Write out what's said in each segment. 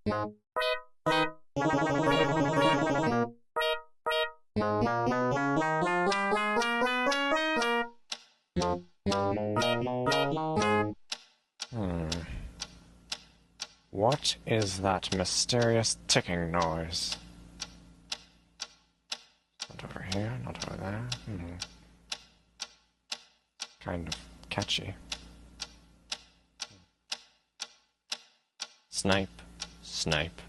What is that mysterious ticking noise? Not over here, not over there. Kind of catchy. Snape, Snape,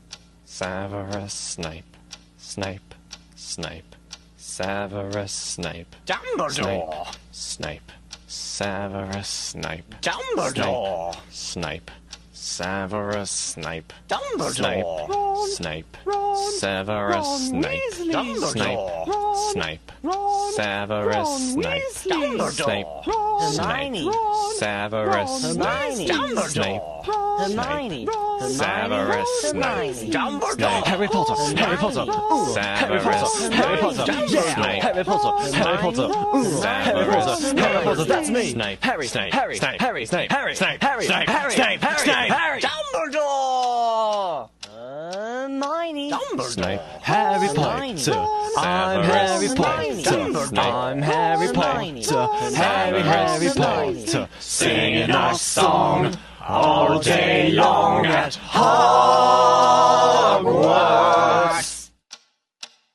Severus Snape, Snape, Snape, Severus Snape. Dumbledore! Snape, Severus Snape. Dumbledore! Snape, Severus Snape. Dumbledore! Snape, Ron, Severus Ron Snape. Weasley. Dumbledore! Ron, Snape, Ron, Severus Ron Snape. Weasley. Dumbledore! Ron, Hermione! Ron, Severus Ron Snape. Dumbledore! Snape, Ron, Hermione! Ron, Severus Hermione! Snape. Dumbledore! Harry Potter, Harry Potter, ooh, Harry Potter, Severus Harry Potter, Snape. yeah, Harry Potter, Harry Potter, ooh, Harry Potter, Harry Potter, that's me, Snape. Harry, Snape. Harry, Snape. Harry, Snape. Harry, Snape. Harry, Snape. Harry, Snape. Harry, Snape. Harry, Snape. Harry, Dumbledore! Hermione! Snape. Dumbledore! Harry Hermione. Potter, I'm Harry Hermione. Potter, I'm Harry Hermione. Potter, Harry Hermione. Potter, Singing our song all day long at Hogwarts.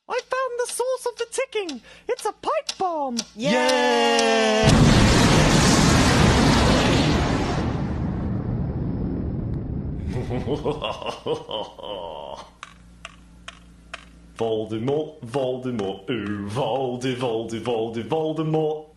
I found the source of the ticking. It's a pipe bomb. Yeah! Voldemort, Voldemort, ooh, Voldemort.